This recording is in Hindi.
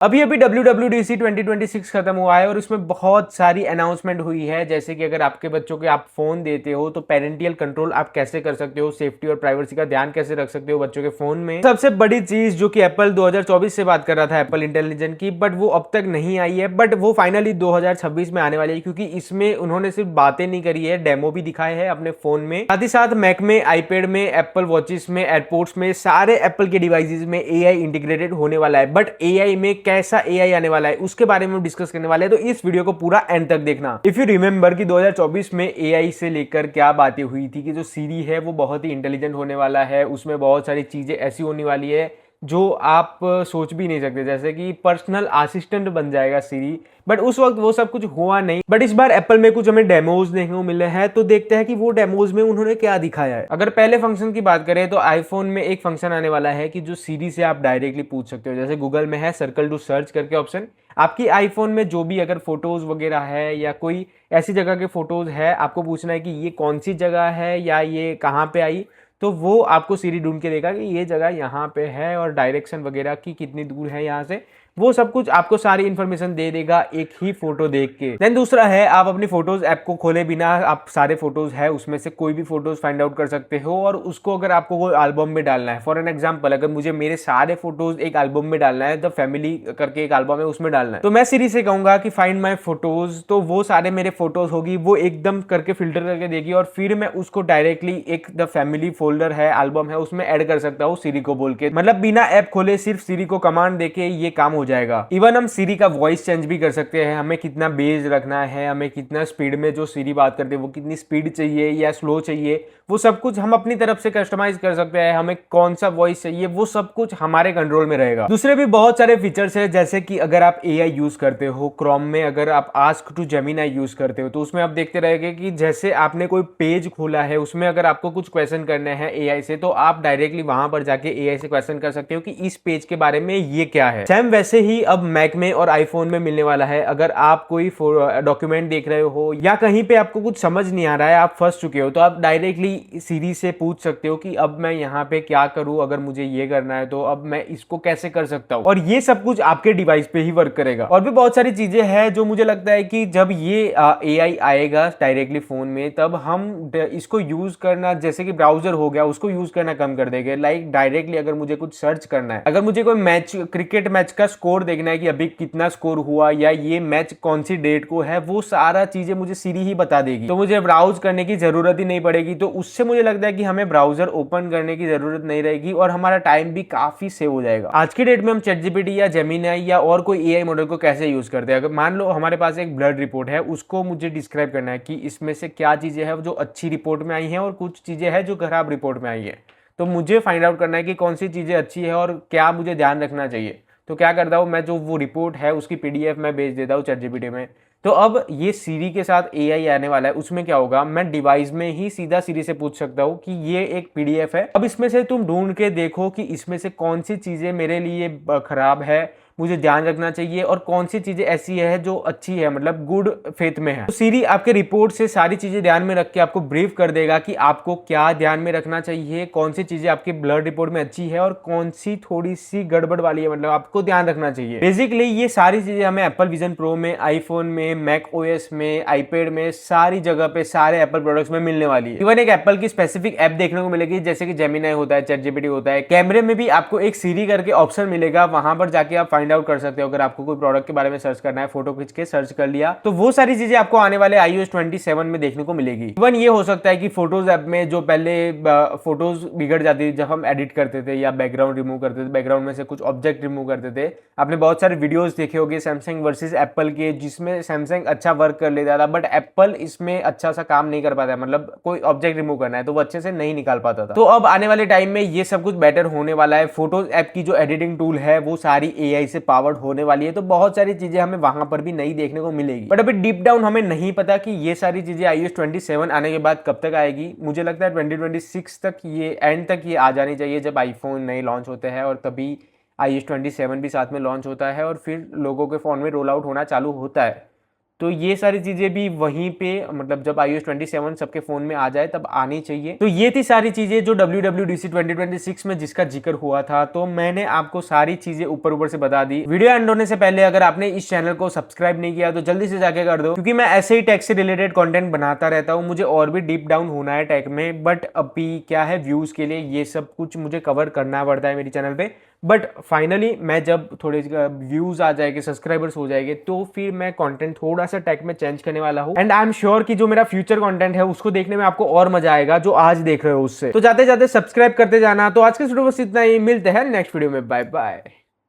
अभी अभी WWDC 2026 खत्म हुआ है और उसमें बहुत सारी अनाउंसमेंट हुई है, जैसे कि अगर आपके बच्चों के आप फोन देते हो तो पेरेंटियल कंट्रोल आप कैसे कर सकते हो, सेफ्टी और प्राइवेसी का ध्यान कैसे रख सकते हो बच्चों के फोन में। सबसे बड़ी चीज जो कि एप्पल 2024 से बात कर रहा था एप्पल इंटेलिजेंट की, बट वो अब तक नहीं आई है, बट वो फाइनली 2026 में आने वाली है, क्योंकि इसमें उन्होंने सिर्फ बातें नहीं करी है, डेमो भी दिखाए है अपने फोन में। साथ ही साथ मैक में, आईपैड में, एप्पल वॉचेस में, एयरपोर्ट्स में, सारे एप्पल के डिवाइसेस में एआई इंटीग्रेटेड होने वाला है। बट एआई में कैसा एआई आने वाला है उसके बारे में डिस्कस करने वाले हैं, तो इस वीडियो को पूरा एंड तक देखना। इफ यू रिमेंबर कि 2024 में एआई से लेकर क्या बातें हुई थी कि जो सीरी है वो बहुत ही इंटेलिजेंट होने वाला है, उसमें बहुत सारी चीजें ऐसी होने वाली है जो आप सोच भी नहीं सकते, जैसे कि पर्सनल असिस्टेंट बन जाएगा सीरी। बट उस वक्त वो सब कुछ हुआ नहीं। बट इस बार एप्पल में कुछ हमें डेमोज देखने को मिले हैं, तो देखते हैं कि वो डेमोज में उन्होंने क्या दिखाया है। अगर पहले फंक्शन की बात करें तो आईफोन में एक फंक्शन आने वाला है कि जो सीरी से आप डायरेक्टली पूछ सकते हो, जैसे गूगल में है सर्कल टू सर्च करके ऑप्शन। आपकी आईफोन में जो भी अगर फोटोज वगैरह है या कोई ऐसी जगह के फोटोज है, आपको पूछना है कि ये कौन सी जगह है या ये कहाँ पे आई, तो वो आपको सीरी ढूंढ के देगा कि ये जगह यहाँ पे है और डायरेक्शन वगैरह की कितनी दूर है यहाँ से, वो सब कुछ आपको सारी इन्फॉर्मेशन दे देगा एक ही फोटो देख के। देन दूसरा है, आप अपनी फोटोज ऐप को खोले बिना आप सारे फोटोज है उसमें से कोई भी फोटोज फाइंड आउट कर सकते हो, और उसको अगर आपको कोई एल्बम में डालना है, फॉर एन एग्जांपल अगर मुझे मेरे सारे फोटोज एक एल्बम में डालना है, द फैमिली करके एक एल्बम है उसमें डालना है, तो मैं सीरी से कहूंगा कि फाइंड माई फोटोज, तो वो सारे मेरे फोटोज होगी, वो एकदम करके फिल्टर करके देगी और फिर मैं उसको डायरेक्टली एक द फैमिली फोल्डर है, एल्बम है, उसमें ऐड कर सकता हूँ सीरी को बोल के। मतलब बिना ऐप खोले सिर्फ सीरी को कमांड देके ये काम हो जाएगा। इवन हम सीरी का वॉइस चेंज भी कर सकते हैं, हमें कितना बेस रखना है, हमें कितना स्पीड में जो सीरी बात करते हैं वो कितनी स्पीड चाहिए या स्लो चाहिए, वो सब कुछ हम अपनी तरफ से कस्टमाइज कर सकते हैं। हमें कौन सा वॉइस चाहिए वो सब कुछ हमारे कंट्रोल में रहेगा। दूसरे भी बहुत सारे फीचर्स है, जैसे कि अगर आप एआई यूज करते हो क्रोम में, अगर आप आस्क टू जेमिनाई यूज करते हो तो उसमें आप देखते रहेंगे कि जैसे आपने कोई पेज खोला है, उसमें अगर आपको कुछ क्वेश्चन करने हैं एआई से, तो आप डायरेक्टली वहां पर जाके एआई से क्वेश्चन कर सकते हो कि इस पेज के बारे में ये क्या है। सेम वैसे ही अब मैक में और आईफोन में मिलने वाला है। अगर आप कोई डॉक्यूमेंट देख रहे हो या कहीं पे आपको कुछ समझ नहीं आ रहा है, आप फंस चुके हो, तो आप डायरेक्टली सीरी से पूछ सकते हो कि अब मैं यहाँ पे क्या करूँ, अगर मुझे ये करना है तो अब मैं इसको कैसे कर सकता हूँ, और ये सब कुछ आपके डिवाइस पे ही वर्क करेगा। और भी बहुत सारी चीजें हैं जो मुझे लगता है कि जब ये एआई आएगा डायरेक्टली फोन में, तब हम इसको यूज करना, जैसे कि ब्राउजर हो गया, उसको यूज करना कम कर देंगे। लाइक डायरेक्टली अगर मुझे कुछ सर्च करना है, अगर मुझे कोई मैच, क्रिकेट मैच का स्कोर देखना है कि अभी कितना स्कोर हुआ या ये मैच कौन सी डेट को है, वो सारा चीजें मुझे सीरी ही बता देगी, तो मुझे ब्राउज करने की जरूरत ही नहीं पड़ेगी। तो उससे मुझे लगता है कि हमें ब्राउजर ओपन करने की जरूरत नहीं रहेगी और हमारा टाइम भी काफी सेव हो जाएगा। आज की डेट में हम ChatGPT या जेमिनाई या और कोई एआई मॉडल को कैसे यूज करते हैं, अगर मान लो हमारे पास एक ब्लड रिपोर्ट है, उसको मुझे डिस्क्राइब करना है कि इसमें से क्या चीजें हैं जो अच्छी रिपोर्ट में आई हैं और कुछ चीजें हैं जो खराब रिपोर्ट में आई है, तो मुझे फाइंड आउट करना है कि कौन सी चीजें अच्छी है और क्या मुझे ध्यान रखना चाहिए। तो क्या करता हूँ मैं, जो वो रिपोर्ट है उसकी पीडीएफ मैं भेज देता हूँ ChatGPT में। तो अब ये सीरी के साथ एआई आने वाला है, उसमें क्या होगा, मैं डिवाइस में ही सीधा सीरी से पूछ सकता हूँ कि ये एक पीडीएफ है, अब इसमें से तुम ढूंढ के देखो कि इसमें से कौन सी चीजें मेरे लिए खराब है, मुझे ध्यान रखना चाहिए, और कौन सी चीजें ऐसी है जो अच्छी है, मतलब गुड फेथ में है। तो सीरी आपके रिपोर्ट से सारी चीजें ध्यान में रख के आपको ब्रीफ कर देगा कि आपको क्या ध्यान में रखना चाहिए, कौन सी चीजें आपके ब्लड रिपोर्ट में अच्छी है और कौन सी थोड़ी सी गड़बड़ वाली है, मतलब आपको ध्यान रखना चाहिए। बेसिकली ये सारी चीजें हमें एप्पल विजन प्रो में, आईफोन में, मैक ओएस में, आईपैड में, सारी जगह पे सारे एप्पल प्रोडक्ट्स में मिलने वाली है। इवन एक एप्पल की स्पेसिफिक ऐप देखने को मिलेगी, जैसे कि जेमिनाई होता है, ChatGPT होता है। कैमरे में भी आपको एक सीरी करके ऑप्शन मिलेगा, वहां पर जाके आप फाइंड आउट कर सकते हो। अगर आपको कोई प्रोडक्ट के बारे में सर्च करना है, फोटो खींच के सर्च कर लिया, तो वो सारी चीजें आपको आने वाले iOS 27 में देखने को मिलेगी। इवन ये हो सकता है कि फोटोज ऐप में जो पहले फोटोज बिगड़ जाती थी जब हम एडिट करते थे या बैकग्राउंड रिमूव करते थे, बैकग्राउंड में से कुछ ऑब्जेक्ट रिमूव करते थे, आपने बहुत सारे वीडियोस देखे होंगे सैमसंग वर्सेस एप्पल के, जिसमें सैमसंग अच्छा वर्क कर लेता था, बट एप्पल इसमें अच्छा सा काम नहीं कर पाता, मतलब कोई ऑब्जेक्ट रिमूव करना है तो वो अच्छे से नहीं निकाल पाता था। तो अब आने वाले टाइम में ये सब कुछ बेटर होने वाला है। फोटोज ऐप की जो एडिटिंग टूल है वो सारी एआई से पावर्ड होने वाली है, तो बहुत सारी चीजें हमें वहां पर भी नई देखने को मिलेगी। बट अभी डीप डाउन हमें नहीं पता कि ये सारी चीजें iOS 27 आने के बाद कब तक आएगी। मुझे लगता है 2026 तक, ये एंड तक ये आ जानी चाहिए, जब आईफोन नए लॉन्च होते हैं और तभी iOS 27 भी साथ में लॉन्च होता है और फिर लोगों के फोन में रोल आउट होना चालू होता है। तो ये सारी चीजें भी वहीं पे मतलब जब iOS 27 सबके फोन में आ जाए तब आनी चाहिए। तो ये थी सारी चीजें जो WWDC 2026 में जिसका जिक्र हुआ था। तो मैंने आपको सारी चीजें ऊपर ऊपर से बता दी। वीडियो एंड होने से पहले अगर आपने इस चैनल को सब्सक्राइब नहीं किया तो जल्दी से जाके कर दो, क्योंकि मैं ऐसे ही टेक से रिलेटेड कंटेंट बनाता रहता हूँ। मुझे और भी डीप डाउन होना है टेक में, बट अभी क्या है, व्यूज के लिए ये सब कुछ मुझे कवर करना पड़ता है मेरी चैनल पे। बट फाइनली मैं जब थोड़े व्यूज आ जाएंगे, सब्सक्राइबर्स हो जाएंगे, तो फिर मैं कंटेंट थोड़ा सा टेक में चेंज करने वाला हूँ। एंड आई एम श्योर कि जो मेरा फ्यूचर कंटेंट है उसको देखने में आपको और मजा आएगा जो आज देख रहे हो उससे। तो जाते जाते सब्सक्राइब करते जाना। तो आज के वीडियो बस इतना ही, मिलते हैं नेक्स्ट वीडियो में, बाय बाय।